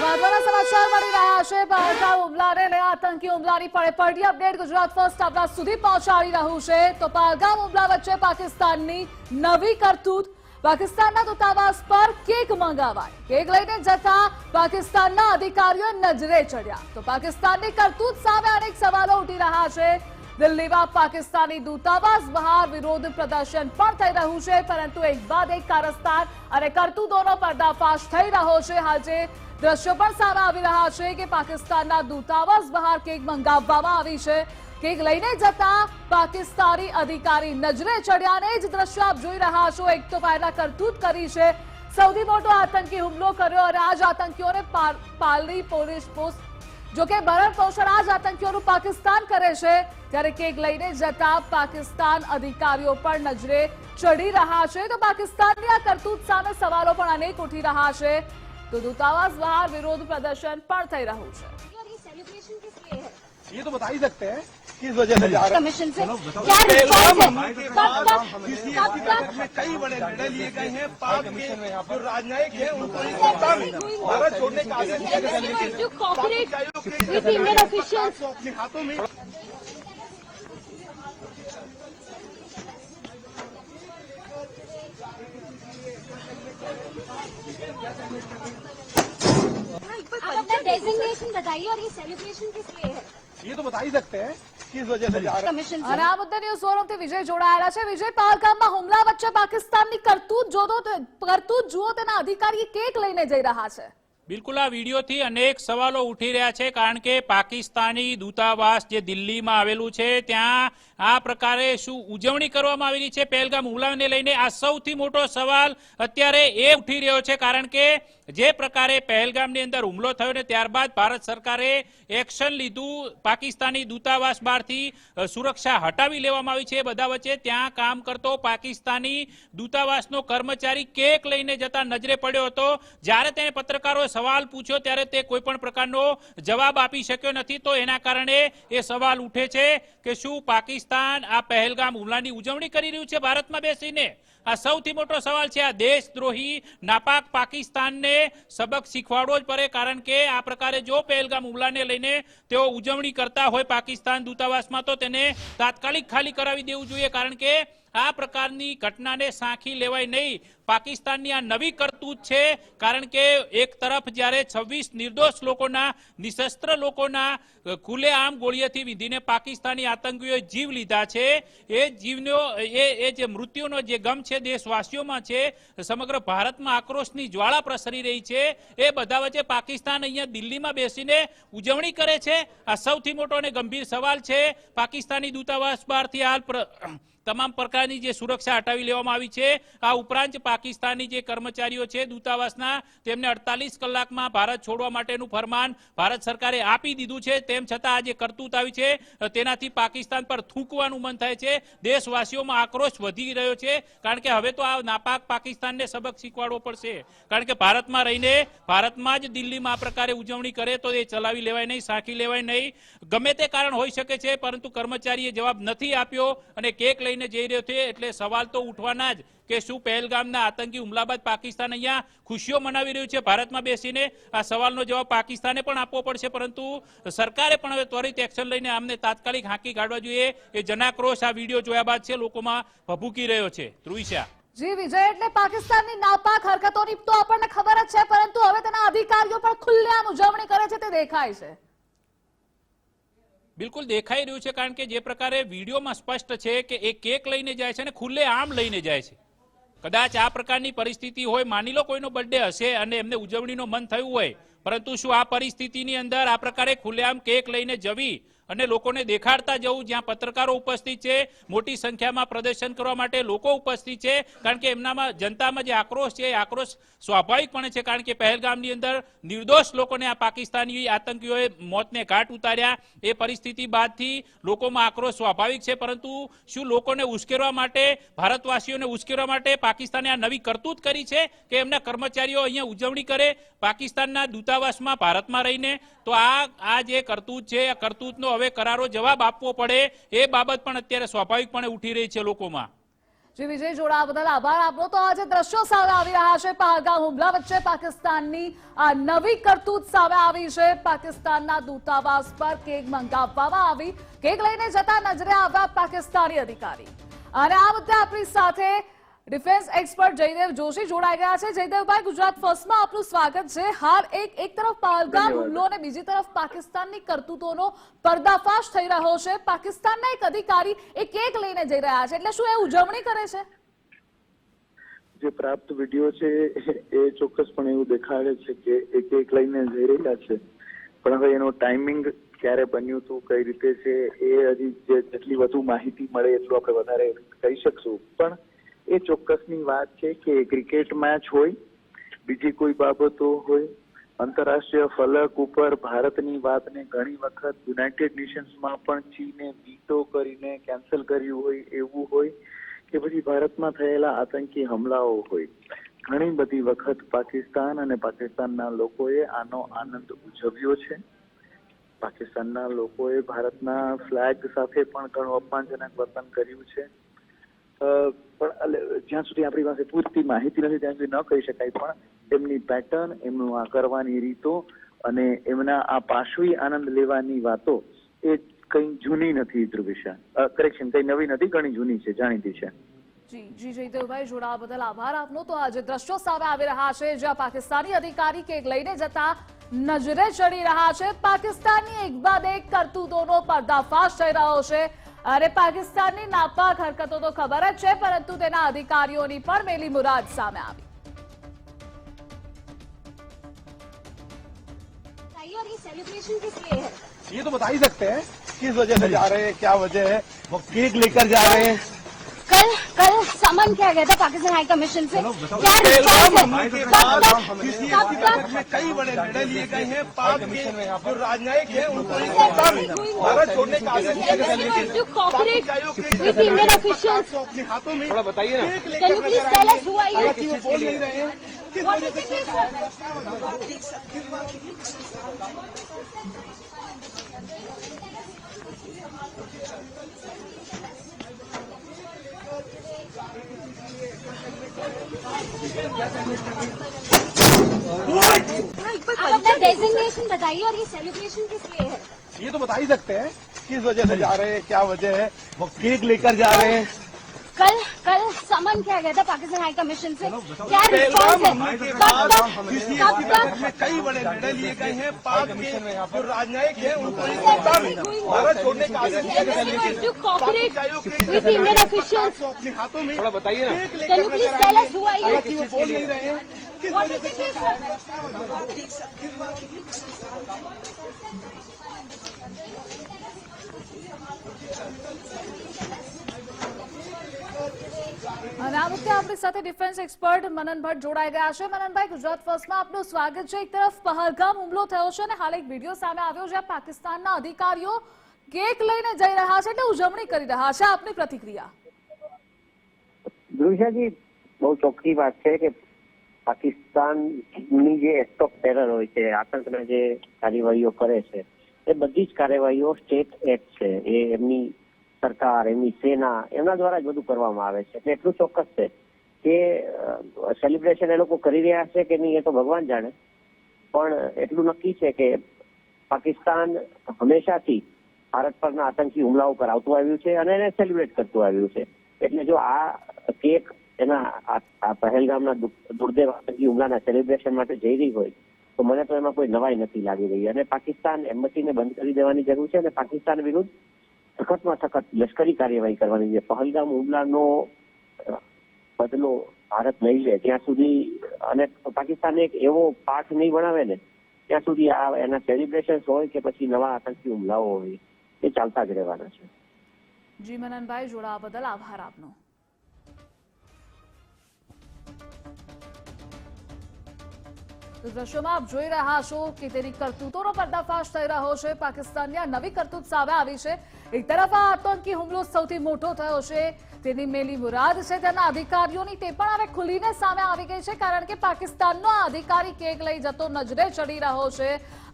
મહત્વના સમાચાર મળી રહ્યા છે। પહલગામ હુમલાને લઈને આતંકી હુમલાની પળેપળની અપડેટ ગુજરાત ફર્સ્ટ આપણા સુધી પહોંચાડી રહ્યું છે। તો પહલગામ હુમલા વચ્ચે પાકિસ્તાનની નવી કરતૂત। પાકિસ્તાનના દૂતાવાસ પર કેક મંગાવાઈ। કેક લઈને જતા પાકિસ્તાનના અધિકારીઓ નજરે ચડ્યા। તો પાકિસ્તાનની કરતૂત સામે અનેક સવાલો ઉઠી રહ્યા છે। દિલ્હીમાં પાકિસ્તાની દૂતાવાસ બહાર વિરોધ પ્રદર્શન પણ થઈ રહ્યું છે, પરંતુ એક બાદ એક કારસ્તાન અને કરતૂતોનો પર્દાફાશ થઈ રહ્યો છે। આજે દ્રશ્યો પણ સામે આવી રહ્યા છે કે પાકિસ્તાનના દૂતાવાસ બહાર કેક મંગાવવામાં આવી છે। કેક લઈને જતા પાકિસ્તાની અધિકારી નજરે ચડ્યા અને જ દ્રશ્યો આપ જોઈ રહ્યા છો। એક તો પહેલા કરતૂત કરી છે, સૌથી મોટો આતંકી હુમલો કર્યો અને આ જ આતંકીઓને પાલરી પોલીસ પોસ્ટ જો કે ભરણ પોષણ આ જ આતંકીઓનું પાકિસ્તાન કરે છે, ત્યારે કેક લઈને જતા પાકિસ્તાન અધિકારીઓ પણ નજરે ચડી રહ્યા છે। તો પાકિસ્તાનની આ કરતૂત સામે સવાલો પણ અનેક ઉઠી રહ્યા છે। તો દૂતાવાસ બહાર વિરોધ પ્રદર્શન પણ થઈ રહ્યું છે। ये तो बता ही सकते हैं किस वजह से जा रहे हैं। कमीशन से क्या रिस्पॉन्स है? में कई बड़े निर्णय लिए गए हैं। पाक के जो राजनयिक है उनको भारत छोड़ने का आदेश दिया गया है। to cooperate with Indian officials. अपने हाथों में आप अपना डेजिग्नेशन बताइए और ये सेलिब्रेशन किस लिए है? ये तो बता ही सकते हैं किस वजह से जा रहे हैं। कमीशन અને આ મુદ્દે ન્યૂઝ ફોરમથી વિજય જોડાયેલા છે। વિજય, પહલગામમાં હુમલા વચ્ચે પાકિસ્તાનની કરતૂત જુઓ, તેના અધિકારી કેક લઈને જઈ રહ્યા છે। બિલકુલ, આ વિડીયોથી અનેક સવાલો ઉઠી રહ્યા છે, કારણ કે પાકિસ્તાની દૂતાવાસ જે દિલ્હીમાં આવેલું છે ત્યાં આ પ્રકારે શું ઉજવણી કરવામાં આવેલી છે પહેલગામ હુમલાને લઈને? આ સૌથી મોટો સવાલ અત્યારે એ ઉઠી રહ્યો છે, કારણ કે જે પ્રકારે પહેલગામની અંદર હુમલો થયો ને ત્યારબાદ ભારત સરકારે એક્શન લીધું। પાકિસ્તાની દૂતાવાસ બહારથી સુરક્ષા હટાવી લેવામાં આવી છે। બધા વચ્ચે ત્યાં કામ કરતો પાકિસ્તાની દૂતાવાસનો કર્મચારી કેક લઈને જતા નજરે પડ્યો હતો। જ્યારે તેને પત્રકારોએ સવાલ પૂછ્યો ત્યારે તે કોઈ પણ પ્રકારનો જવાબ આપી શક્યો નથી। તો એના કારણે એ સવાલ ઉઠે છે કે શું પાકિસ્તાન આ પહેલગામ હુમલાની ઉજવણી કરી રહ્યું છે ભારતમાં બેસીને? આ સૌથી મોટો સવાલ છે। આ દેશદ્રોહી નાપાક પાકિસ્તાનને સબક શીખવાડવો જ પડે, કારણ કે આ પ્રકારે જો પહેલગામ હુમલાને લઈને તેઓ ઉજવણી કરતા હોય પાકિસ્તાન દૂતાવાસમાં તો તેને તાત્કાલિક ખાલી કરાવી દેવું જોઈએ, કારણ કે આ પ્રકારની ઘટનાને સાંખી લેવાય નહીં। પાકિસ્તાનની આ નવી કરતૂત છે, કારણ કે એક તરફ જ્યારે 26 નિર્દોષ લોકોના, નિશસ્ત્ર લોકોના ખુલ્લેઆમ ગોળીએથી વિધીને પાકિસ્તાની આતંકીઓએ જીવ લીધા છે, એ જીવનો એ જે મૃત્યુનો જે ગમ છે દેશવાસીઓમાં છે, સમગ્ર ભારતમાં આક્રોશની જ્વાળા પ્રસરી રહી છે। એ બધા વચ્ચે પાકિસ્તાન અહીંયા દિલ્હીમાં બેસીને ઉજવણી કરે છે। આ સૌથી મોટો અને ગંભીર સવાલ છે। પાકિસ્તાની દૂતાવાસ બહારથી હાલ તમામ પ્રકારની જે સુરક્ષા હટાવી લેવામાં આવી છે। આ ઉપરાંત પાકિસ્તાની જે કર્મચારીઓ છે દૂતાવાસના, તેમને 48 કલાકમાં ભારત છોડવા માટેનું ફરમાન ભારત સરકારે આપી દીધું છે। તેમ છતાં આ જે કરતૂત આવી છે તેનાથી પાકિસ્તાન પર થૂંકવાનું મન થાય છે। દેશવાસીઓમાં આક્રોશ વધી રહ્યો છે, કારણ કે હવે તો આ નાપાક પાકિસ્તાનને સબક શીખવાડવો પડશે, કારણ કે ભારતમાં રહીને ભારતમાં જ દિલ્હીમાં આ પ્રકારે ઉજવણી કરે તો એ ચલાવી લેવાય નહીં, સાંખી લેવાય નહીં। ગમે તે કારણ હોઈ શકે છે, પરંતુ કર્મચારીએ જવાબ નથી આપ્યો અને કેક લઈને જઈ રહ્યો છે। એટલે સવાલ તો ઉઠવાના જ કે શું પહેલગામના આતંકી હુમલા બાદ પાકિસ્તાન અહીંયા ખુશીઓ મનાવી રહ્યું છે ભારતમાં બેસીને? આ સવાલનો જવાબ પાકિસ્તાને પણ આપવો પડશે, પરંતુ સરકારે પણ હવે ત્વરિત એક્શન લઈને આમને તાત્કાલિક હાંકી કાઢવા જોઈએ। એ જનાક્રોશ આ વિડીયો જોયા બાદ છે લોકોમાં ભભૂકી રહ્યો છે। ધ્રુવિશા જી વિજય, એટલે પાકિસ્તાનની નાપાક હરકતોની તો આપણને ખબર જ છે, પરંતુ હવે તેના અધિકારીઓ પણ ખુલ્લેઆમ ઉજવણી કરે છે તે દેખાય છે। બિલકુલ દેખાઈ રહ્યું છે, કારણ કે જે પ્રકારે વિડીયોમાં સ્પષ્ટ છે કે એ કેક લઈને જાય છે અને ખુલ્લે આમ લઈને જાય છે। કદાચ આ પ્રકારની પરિસ્થિતિ હોય, માની લો કોઈનો બર્થડે હશે અને એમને ઉજવણીનો મન થયું હોય, પરંતુ શું આ પરિસ્થિતિની અંદર આ પ્રકારે ખુલ્લેઆમ કેક લઈને જવી અને લોકોને દેખાડતા જવું, જ્યાં પત્રકારો ઉપસ્થિત છે, મોટી સંખ્યામાં પ્રદર્શન કરવા માટે લોકો ઉપસ્થિત છે, કારણ કે એમનામાં જનતામાં જે આક્રોશ છે એ આક્રોશ સ્વાભાવિકપણે છે, કારણ કે પહેલગામની અંદર નિર્દોષ લોકોને આ પાકિસ્તાની આતંકીઓએ મોતને ઘાટ ઉતાર્યા। એ પરિસ્થિતિ બાદથી લોકોમાં આક્રોશ સ્વાભાવિક છે, પરંતુ શું લોકોને ઉશ્કેરવા માટે, ભારતવાસીઓને ઉશ્કેરવા માટે પાકિસ્તાને આ નવી કરતૂત કરી છે કે એમના કર્મચારીઓ અહીંયા ઉજવણી કરે પાકિસ્તાનના દૂતાવાસમાં ભારતમાં રહીને? તો આ જે કરતૂત છે, આ કરતૂતનો હવે કરારો જવાબ આપવો પડે, એ બાબત પણ અત્યારે સ્વાભાવિકપણે ઉઠી રહી છે લોકોમાં। જી વિજય, જોડાવા બદલ આભાર આપનો। તો આજે દ્રશ્યો સામે આવી રહ્યા છે પહલગામ હુમલા વચ્ચે પાકિસ્તાનની આ નવી કરતૂત સામે આવી છે। પાકિસ્તાનના દૂતાવાસ પર કેક મંગાવવામાં આવી, કેક લઈને જતા નજરે આવ્યા પાકિસ્તાની અધિકારી। અને આ મુદ્દે આપણી સાથે ડિફેન્સ એક્સપર્ટ જયદેવ જોશી જોડાઈ ગયા છે। જયદેવભાઈ, ગુજરાત ફર્સ્ટમાં આપનું સ્વાગત છે। હાલ એક તરફ પહલગામ હુમલો અને બીજી તરફ પાકિસ્તાનની કરતૂતોનો પર્દાફાશ થઈ રહ્યો છે। પાકિસ્તાનના એક અધિકારી એક કેક લઈને જઈ રહ્યા છે, એટલે શું એ ઉજવણી કરે છે? જે પ્રાપ્ત વિડીયો છે એ ચોક્કસપણે એવું દેખાડે છે કે એ કેક લઈને જઈ રહ્યા છે, પણ હવે એનો ટાઈમિંગ ક્યારે બન્યું હતું, કઈ રીતે છે, એ હજી જેટલી વધુ માહિતી મળે એટલું આપણે વધારે કહી શકશું। પણ એ ચોક્કસની વાત છે કે ક્રિકેટ મેચ હોય, બીજી કોઈ બાબતો હોય, આંતરરાષ્ટ્રીય ફલક ઉપર ભારતની વાતને ઘણી વખત યુનાઇટેડ નેશન્સમાં પણ ચીને વીટો કરીને કેન્સલ કર્યું હોય, એવું હોય કે પછી ભારતમાં થયેલા આતંકી હુમલાઓ હોય, ઘણી બધી વખત પાકિસ્તાન અને પાકિસ્તાનના લોકોએ આનો આનંદ ઉજવ્યો છે। પાકિસ્તાનના લોકોએ ભારતના ફ્લેગ સાથે પણ ઘણું અપમાનજનક વર્તન કર્યું છે। પણ જ્યાં સુધી આપણી પાસે પૂરતી માહિતી નથી ત્યાં સુધી ન કહી શકાય, પણ એમની પેટર્ન, એમનું આ કરવાની રીતો અને એમના આ પાશવી આનંદ લેવાની વાતો એ કઈ જૂની નથી। ધ્રુવિશા, કરેક્શન, કઈ નવી નથી, ઘણી જૂની છે, જાણીતી છે। જી જયદેવભાઈ, જોડાવા બદલ આભાર આપનો। તો આજે દ્રશ્યો સામે આવી રહ્યા છે જ્યાં પાકિસ્તાની અધિકારી કેક લઈને જતા નજરે ચડી રહ્યા છે। પાકિસ્તાનની એક બાદ એક કરતૂતોનો પર્દાફાશ થઈ રહ્યો છે અને પાકિસ્તાનની નાપાક હરકતો તો ખબર જ છે, પરંતુ તેના અધિકારીઓની પણ મેલી મુરાદ સામે આવી। और ये सेलिब्रेशन किस लिए है? ये तो बता ही सकते हैं किस वजह से जा रहे हैं, क्या वजह है। वो केक लेकर जा रहे हैं। कल समन किया गया था पाकिस्तान हाई कमीशन से, क्या पहलगाम रिस्पॉन्स हमले है? के कब बाद तक किसी कब बैठक तक में कई बड़े निर्णय लिए गए हैं। पाक के जो राजनयिक है उनको इस वक्त भारत छोड़ने का आदेश दिया गया है। to cooperate आयोग with Indian officials? को अपने हाथों में थोड़ा बताइए ना, केक Can you लेकर please tell us who are you? हालांकि वो बोल नहीं रहे हैं किस What वजह is से। it, sir? आप अपना डेजिग्नेशन बताइए और ये सेलिब्रेशन किस लिए है? ये तो बता ही सकते हैं किस वजह से जा रहे हैं, क्या वजह है। वो केक लेकर जा रहे हैं। कल समन किया गया था पाकिस्तान हाई कमीशन से, क्या पहलगाम रिस्पॉन्स है? हमले के कब बाद तक किसी कब बैठक तक में कई बड़े निर्णय लिए गए हैं। पाक के जो राजनयिक है उनको इस वक्त भारत छोड़ने का आदेश दिया गया है। to cooperate with Indian officials? को अपने हाथों में थोड़ा बताइए ना, केक Can you लेकर please नजर tell आए us who are हैं। you? हालांकि वो बोल नहीं रहे हैं किस What वजह is से। it, sir? અને આ મુદ્દે આપણી સાથે ડિફેન્સ એક્સપર્ટ મનન ભટ્ટ જોડાઈ ગયા છે। મનનભાઈ, ગુજરાત ફર્સ્ટમાં આપનું સ્વાગત છે। એક તરફ પહલગામ હુમલો થયો છે અને હાલ એક વિડીયો સામે આવ્યો જ્યાં પાકિસ્તાનના અધિકારીઓ કેક લઈને જઈ રહ્યા છે, એટલે ઉજવણી કરી રહ્યા છે, આપની પ્રતિક્રિયા? ધ્રુવિશાજી, બહુ ચોખ્ખી વાત છે કે પાકિસ્તાનની જે એક્ટ ઓફ ટેરર હોય છે, આતંકના જે કાર્યવાહીઓ કરે છે, એ બધી જ કાર્યવાહીઓ સ્ટેટ એક્ટ છે, એ એમની સરકાર, એમની સેના, એમના દ્વારા જ બધું કરવામાં આવે છે। એટલે એટલું ચોક્કસ છે કે સેલિબ્રેશન એ લોકો કરી રહ્યા છે કે નહીં એ તો ભગવાન જાણે, પણ એટલું નક્કી છે કે પાકિસ્તાન હંમેશાથી ભારત પરના આતંકી હુમલાઓ પર આવતું આવ્યું છે અને એને સેલિબ્રેટ કરતું આવ્યું છે। એટલે જો આ કેક એના આ પહેલગામના દુર્દેવ આતંકી હુમલાના સેલિબ્રેશન માટે જઈ રહી હોય તો મને તો એમાં કોઈ નવાઈ નથી લાગી રહી અને પાકિસ્તાન એમ્બસીને બંધ કરી દેવાની જરૂર છે અને પાકિસ્તાન વિરુદ્ધ સખતમાં સખત લશ્કરી કાર્યવાહી કરવાની છે। પહેલગામ હુમલાનો બદલો ભારત નહીં લે ત્યાં સુધી અને પાકિસ્તાન એક એવો પાઠ નહીં ભણાવે ને ત્યાં સુધી આ એના સેલિબ્રેશન હોય કે પછી નવા આતંકી હુમલાઓ હોય એ ચાલતા જ રહેવાના છે। જી મનનભાઈ, જોડાવા બદલ આભાર આપનો। તો દ્રશ્યોમાં આપ જોઈ રહ્યા છો કે તેની કરતૂતોનો પર્દાફાશ થઈ રહ્યો છે। પાકિસ્તાનની આ નવી કરતૂત સામે આવી છે। એક તરફ આ આતંકી હુમલો સૌથી મોટો થયો છે તેની મેલી મુરાદ છે તેના અધિકારીઓની તે પણ હવે ખુલીને સામે આવી ગઈ છે, કારણ કે પાકિસ્તાનનો આ અધિકારી કેક લઈ જતો નજરે ચડી રહ્યો છે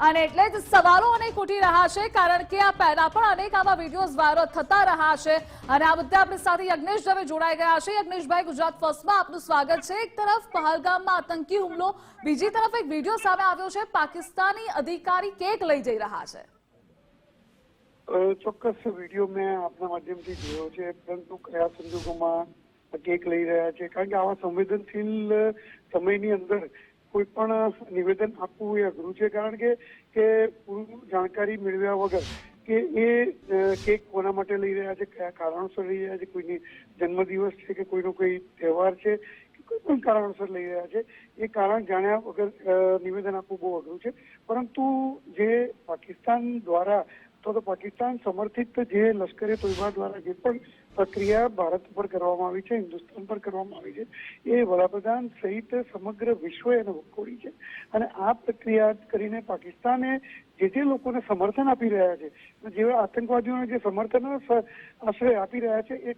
અને એટલે જ સવાલો અનેક ઉઠી રહ્યા છે, કારણ કે આ પહેલા પણ અનેક આવા વિડીયોઝ વાયરલ થતા રહ્યા છે અને આ મુદ્દે આપણી સાથે યજ્ઞેશ દવે જોડાઈ ગયા છે. યજ્ઞેશભાઈ, ગુજરાત ફર્સ્ટમાં આપનું સ્વાગત છે. એક તરફ પહલગામમાં આતંકી હુમલો, બીજી તરફ એક વિડીયો સામે આવ્યો છે પાકિસ્તાની અધિકારી કેક લઈ જઈ રહ્યા છે. ચોક્કસ વિડીયો મેં આપના માધ્યમથી જોયો છે, પરંતુ કયા સંજોગોમાં કેક લઈ રહ્યા છે, કારણ કે આવા સંવેદનશીલ સમયની અંદર કોઈ પણ નિવેદન આપવું એ અઘરું છે, કારણ કે પૂરી જાણકારી મેળવ્યા વગર કે એ કેક કોના માટે લઈ રહ્યા છે, કયા કારણોસર લઈ રહ્યા છે, કોઈની જન્મદિવસ છે કે કોઈનો કોઈ તહેવાર છે, કોઈ પણ કારણોસર લઈ રહ્યા છે, એ કારણ જાણ્યા વગર નિવેદન આપવું બહુ અઘરું છે. પરંતુ જે પાકિસ્તાન દ્વારા તો પાકિસ્તાન સમર્થિત જે લશ્કરે તોયબા દ્વારા જે પણ પ્રક્રિયા ભારત પર કરવામાં આવી છે, હિન્દુસ્તાન પર કરવામાં આવી છે, એ વડાપ્રધાન સહિત સમગ્ર વિશ્વએ એને વખોડી છે અને આ પ્રક્રિયા કરીને પાકિસ્તાને જે લોકોને સમર્થન આપી રહ્યા છે, જેવા આતંકવાદીઓને જે સમર્થન આશ્રય આપી રહ્યા છે, એક